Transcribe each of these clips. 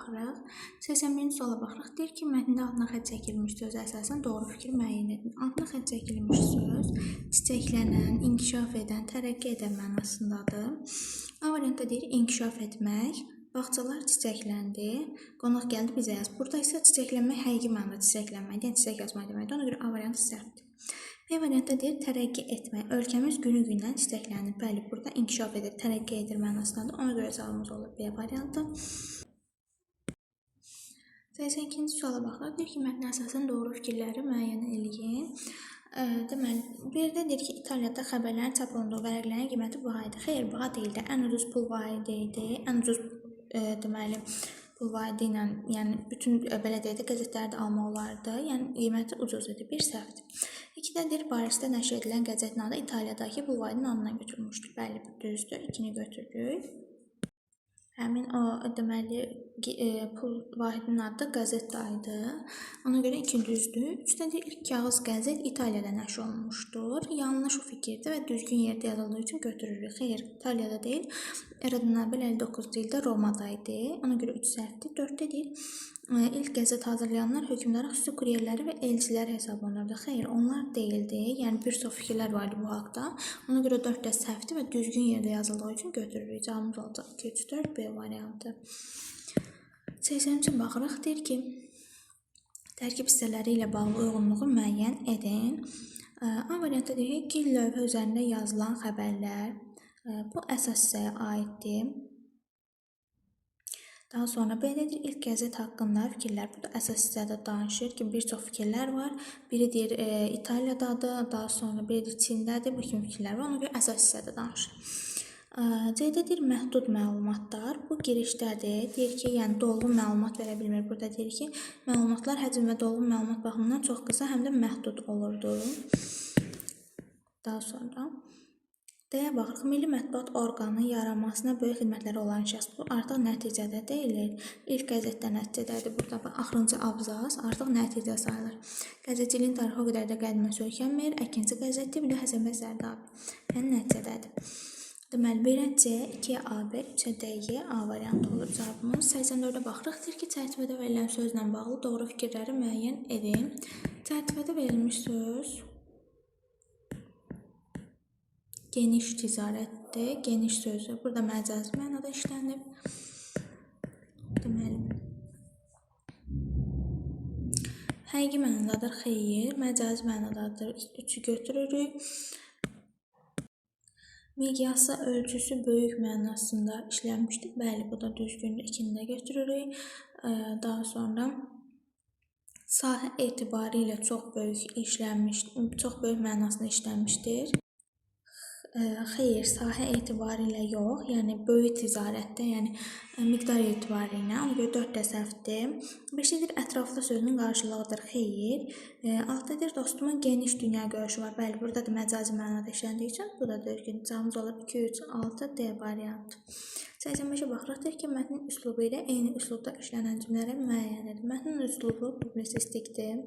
baxırıq. 81-ci suala baxırıq. Deyir ki, mətndə altına xətt çəkilmiş sözə əsasən doğru fikir müəyyən edin. Altına xətt çəkilmiş söz çiçəklənən, inkişaf edən, tərəqqi edən mənasındadır. A variantda deyir inkişaf etmək, bağçalar çiçəkləndi, qonaq gəldi bizə yaz. Burada isə çiçəklənmək həqiqi mənada çiçəklənmək, yəni çiçək yazmaq deməkdir. Ona görə A variantı səhvdir. B variantda deyir tərəqqi etmək. Ölkəmiz günü-gündən çiçəklənir. Bəli, burada inkişaf edir, tərəqqi edir mənasındadır. Ona görə cavabımız olur B variantı. 82-ci suala baxırıq. Deyir ki, mətnə əsasən doğru fikirləri müəyyən eləyin. Deməli, birdə deyir ki, İtaliyada xəbərlərin çap olunduğu vərəqlərin qiyməti baha idi. Xeyr, baha deyildi. Ən ucuz pul vahidi idi. Ən ucuz deməli pul vahidi ilə, yəni bütün belə deyək də qəzetləri də almaq olardı. Yəni qiyməti ucuz idi. Bir səhvdir. 2-də deyir Parisdə nəşr edilən qəzetin adı İtaliyadakı pul vahidinin adından götürülmüşdür. Bəli, düzdür. 2-ni götürdük. Həmin o deməli pul vahidinin adı qəzetdə idi. Ona görə 2 düzdür. 3-də deyir ilk kağız qəzet İtaliyada nəşr olunmuşdur. Yanlış o fikirdə və düzgün yerdə yazıldığı üçün götürürük. Xeyr, İtaliyada deyil. Eradan əvvəl 59-cu ildə Romada idi. Ona görə 3 səhvdir. 4-də deyir ilk qəzet hazırlayanlar hökmdarın xüsusi kuryerləri və elçiləri hesab olunurdu. Xeyr, onlar deyildi. Yəni bir çox fikirlər vardı bu haqda. Ona görə 4 də səhvdir və düzgün yerdə yazıldığı üçün götürürük. Cavabımız olacaq 2, 3, 4 B variantı. 83-ə baxırıq. Deyir ki, tərkib hissələri ilə bağlı uyğunluğu müəyyən edin. A variantda deyir ki, lövhə üzərində yazılan xəbərlər bu əsas hissəyə aiddir. Daha sonra belədir ilk qəzet haqqında fikirlər. Burada əsas hissədə danışır ki, bir çox fikirlər var. Biri deyir İtaliyadadır, daha sonra biri deyir Çindədir. Bu kimi fikirlər var. Ona görə əsas hissədə danışır. C-də deyir məhdud məlumatlar. Bu girişdədir. Deyir ki, yəni dolğun məlumat verə bilmir. Burada deyir ki, məlumatlar həcm və dolğun məlumat baxımından çox qısa, həm də məhdud olurdu. Daha sonra D-yə baxırıq. Milli mətbuat orqanının yaranmasına böyük xidmətləri olan şəxs. Bu artıq nəticədə deyilir. İlk qəzetdə nəticədədir. Burada axırıncı abzas artıq nəticə sayılır. Qəzetçiliyin tarixi o qədər də qədimə söykənmir. Əkinci qəzetdir, bir də Həsən bəy Zərdabi. Yəni nəticədədir. Deməli, 1-ə C, 2-yə A, B, 3-ə D, Y, A variantı olur cavabımız. 84-ə baxırıq. Deyir ki, çərçivədə verilən sözlə bağlı doğru fikirləri müəyyən edin. Çərçivədə verilmiş söz geniş ticarətdir. Geniş sözü. Burada məcazi mənada işlənib. Deməli, həqiqi mənadadır. Xeyr, məcazi mənadadır. 3-ü götürürük. Miqyası, ölçüsü böyük mənasında işlənmişdir. Bəli, bu da düzgündür. 2-ni də götürürük. Daha sonra sahə etibarilə çox böyük mənasında işlənmişdir. Xeyr, sahə etibarilə yox, yəni böyük ticarətdə, yəni miqdar etibarilə. Ona görə 4 də səhvdir. 5-dir ətraflı sözünün qarşılığıdır. Xeyr. 6-dir dostumun geniş dünya görüşü var. Bəli, burada da məcazi mənada işləndiyi üçün bu da düzgün. Cavabımız olur 2, 3, 6 D variantı. 85-ə baxırıq. Deyir ki, mətnin üslubu ilə eyni üslubda işlənən cümlələri müəyyən edin. Mətnin üslubu publisistikdir.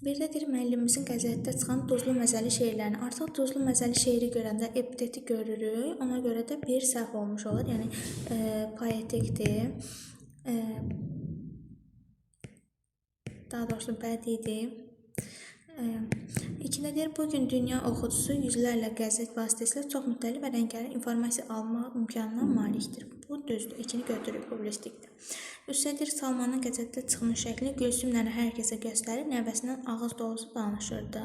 Bir də deyir, müəllimimizin qəzetdə çıxan duzlu məzəli şeirlərini. Artıq duzlu məzəli şeiri görəndə epiteti görürük. Ona görə də bir səhv olmuş olur. Yəni, poetikdir. Daha doğrusu bədidir. 2-də deyir, bugün dünya oxucusu yüzlərlə qəzet vasitəsilə çox müxtəlif və rəngkarlı informasiya almaq imkanına malikdir. Bu düzdür. 2-ni götürürük, publistikdir. 3-də deyir, Salmanın qəzetdə çıxmış şəkli Gülsümlə hər kəsə göstərir, nəvəsindən ağız dolusu danışırdı.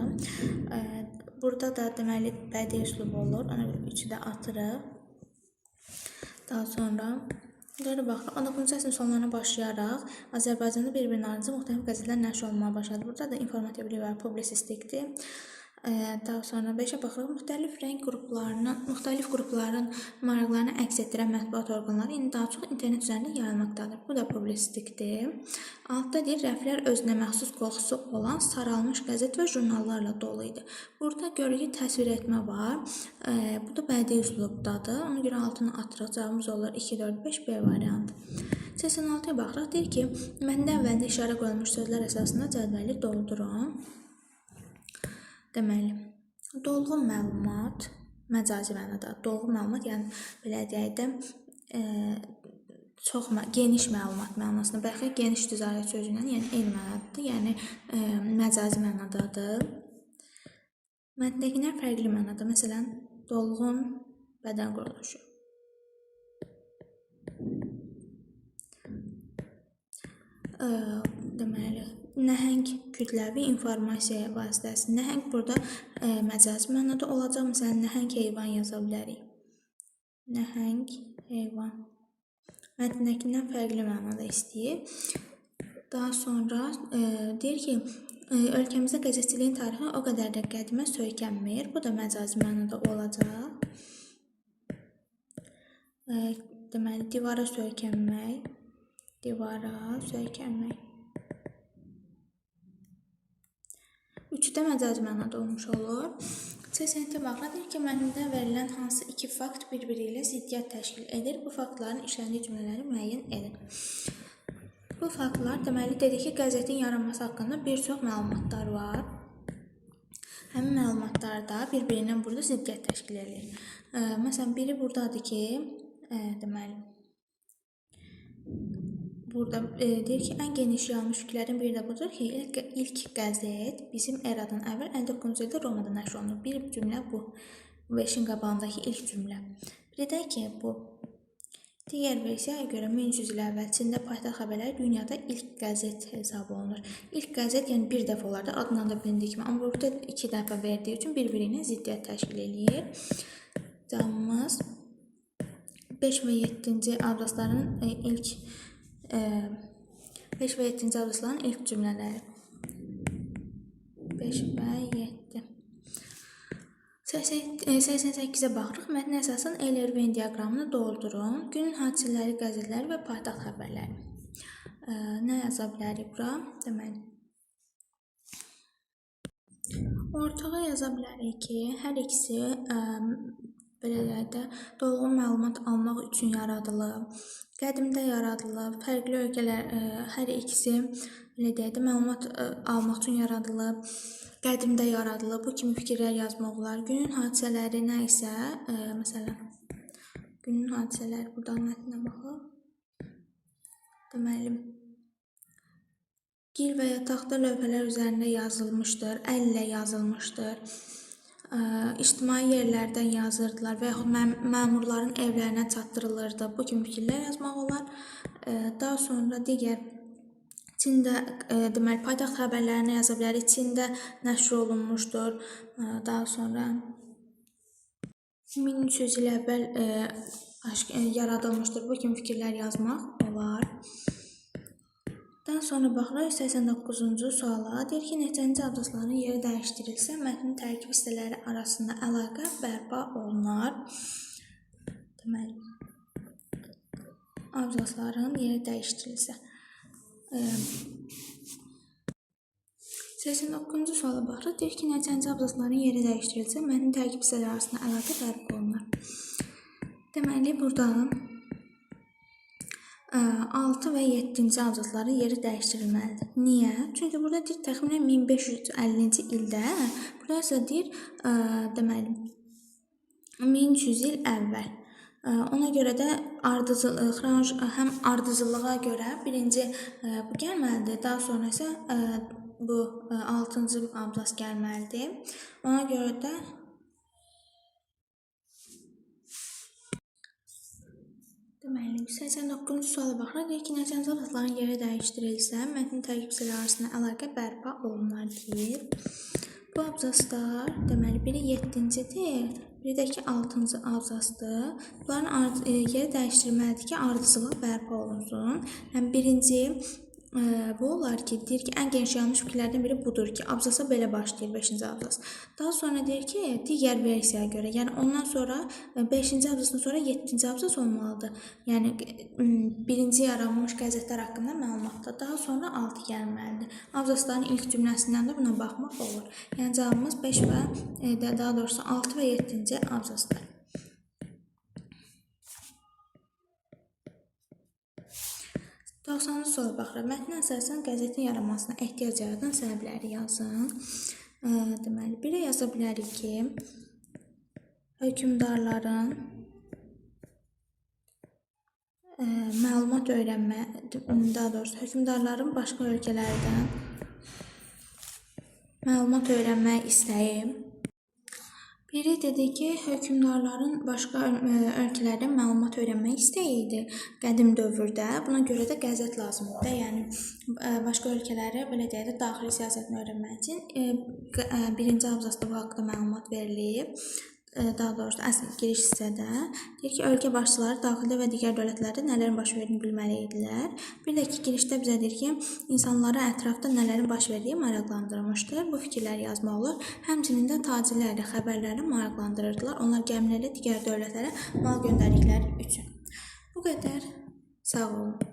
Burada da deməli bədii üslub olur. Ona görə 3-ü də atırıq. Daha sonra Burada baxırıq, 19-cu əsrin sonlarına başlayaraq Azərbaycanda bir-birinin ardınca müxtəlif qəzetlər nəşr olunmağa başladı. Burada da informativlik və publisistikdir. Daha sonra 5-ə baxırıq, müxtəlif qrupların maraqlarını əks etdirən mətbuat orqanları indi daha çox internet üzərində yayılmaqdadır. Bu da publisistikdir. 6-da deyir, rəflər özünə məxsus qoxusu olan saralmış qəzet və jurnallarla dolu idi. Burada görürük ki, təsvir etmə var. Bu da bədii üslubdadır. Ona görə 6-nı atırıq. Cavabımız olur 2, 4, 5 B variantı. 86-ya baxırıq. Deyir ki, məndə əvvəlində işarə qoyulmuş sözlər əsasında cədvəli doldurun. Deməli, dolğun məlumat, məcazi mənada dolğun məlumat, yəni belə deyək də, çox geniş məlumat mənasına baxır. Geniş ticarət sözündən, yəni eyni mənadadır, yəni məcazi mənadadır. Mətndəkindən fərqli mənada, məsələn, dolğun bədən quruluşu. Deməli, nəhəng kütləvi informasiya vasitəsi. Nəhəng burada məcazi mənada olacaq. Məsələn, nəhəng heyvan yaza bilərik. Nəhəng heyvan. Mətndəkindən fərqli mənada istəyir. Daha sonra deyir ki, ölkəmizdə qəzetçiliyin tarixi o qədər də qədimə söykənmir. Bu da məcazi mənada olacaq. Deməli, divara söykənmək. Divara söykənmək. Üçdə məcazi mənada olmuş olur. C-sentə baxır, deyir ki, mətndə verilən hansı iki fakt bir-biri ilə ziddiyyət təşkil edir. Bu faktların işləndiyi cümlələri müəyyən edin. Bu faktlar, deməli, dedik ki, qəzetin yaranması haqqında bir çox məlumatlar var. Həmin məlumatlarda bir-birindən burada ziddiyyət təşkil edir. Məsələn, biri buradadır ki, deməli, burada deyir ki, ən geniş yayılmış fikirlərin biri də budur ki, ilk qəzet bizim eradan əvvəl 59-cu ildə Romada nəşr olunur. Bir cümlə bu. 5-in qabağındakı ilk cümlə. Bir də ki, bu digər versiyaya görə 1100 il əvvəl Çində paytaxt xəbərləri dünyada ilk qəzet hesab olunur. İlk qəzet, yəni bir dəfə olardı, adından da bilindiyi kimi, amma burada 2 dəfə verdiyi üçün bir-biri ilə ziddiyyət təşkil edir. Camımız 5 və 7-ci abzasların ilk 5 və 7-ci abzasların ilk cümlələri. 5 və 7. 88-ə baxırıq. Mətn əsasən Eyler-Venn diaqramını doldurun. Günün hadisələri, qəzetləri və paytaxt xəbərləri. Nə yaza bilərik bura? Deməli, ortağa yaza bilərik ki, hər ikisi belə dolğun məlumat almaq üçün yaradılıb. Qədimdə yaradılıb, fərqli ölkələr hər ikisi belə deyək də məlumat almaq üçün yaradılıb. Qədimdə yaradılıb, bu kimi fikirlər yazmaq olar. Günün hadisələri nə isə, məsələn, günün hadisələri buradan mətnə baxıb. Deməli, gil və ya taxta lövhələr üzərində yazılmışdır, əllə yazılmışdır. İctimai yerlərdən yazırdılar və yaxud məmurların evlərinə çatdırılırdı. Bu kimi fikirlər yazmaq olar. Daha sonra digər Çində, deməli, paytaxt xəbərlərini yaza bilərik. Çində nəşr olunmuşdur. Daha sonra 1300 il əvvəl yaradılmışdır. Bu kimi fikirlər yazmaq olar. Daha sonra baxırıq 89-cu suala. Deyir ki, neçənci abzasların yeri dəyişdirilsə, mətnin tərkib hissələri arasında əlaqə bərpa olunar. Deməli, abzasların yeri dəyişdirilsə. 89-cu suala baxırıq. Deyir ki, neçənci abzasların yeri dəyişdirilsə, mətnin tərkib hissələri arasında əlaqə bərpa olunar. Deməli, burada 6 və 7-ci abzasların yeri dəyişdirilməlidir. Niyə? Çünki burada deyir, təxminən 1550-ci ildə, burada isə deyir, deməli, 1300 il əvvəl. Ona görə də həm ardıcıllığa görə birinci bu gəlməlidir, daha sonra isə bu 6-cı abzas gəlməlidir. Ona görə də deməli, 89-cu suala baxırıq. Deyir ki, neçənci abzasların yeri dəyişdirilsə, mətnin tərkib hissələri arasında əlaqə bərpa olunar deyir. Bu abzaslar, deməli, biri 7-cidir, biri də ki 6-cı abzasdır. Bunların yeri dəyişdirilməlidir ki, ardıcıllıq bərpa olunsun. Yəni, birinci bu olar ki, deyir ki, ən geniş yayılmış fikirlərdən biri budur ki, abzasa belə başlayır 5-ci abzas. Daha sonra deyir ki, digər versiyaya görə, yəni ondan sonra 5-ci abzasdan sonra 7-ci abzas olmalıdır. Yəni, birinci yaranmış qəzetlər haqqında məlumatda, daha sonra 6 gəlməlidir. Abzasların ilk cümləsindən də buna baxmaq olur. Yəni, cavabımız 5 və, daha doğrusu 6 və 7-ci abzasdır. 90-cı suala baxırıq. Mətnə əsasən qəzetin yaranmasına ehtiyac yaradan səbəbləri yazın. Deməli, biri yaza bilərik ki, hökmdarların məlumat öyrənmə, daha doğrusu hökmdarların başqa ölkələrdən məlumat öyrənmə istəyi. Biri dedi ki, hökmdarların başqa ölkələrdən məlumat öyrənmək istəyi idi qədim dövrdə. Buna görə də qəzet lazımdır. Yəni başqa ölkələrə belə deyək də daxili siyasətini öyrənmək üçün 1-ci abzasda bu haqqda məlumat verilib. Daha doğrusu əsl giriş hissədə deyir ki, ölkə başçıları daxildə və digər dövlətlərdə nələrin baş verdiyini bilməli idilər. Bir də ki, girişdə bizə deyir ki, insanlara ətrafda nələrin baş verdiyi maraqlandırmışdır. Bu fikirləri yazmaq olur. Həmçinin də tacirləri xəbərləri maraqlandırırdılar. Onlar gəmilərlə digər dövlətlərə mal göndərdikləri üçün. Bu qədər. Sağ olun.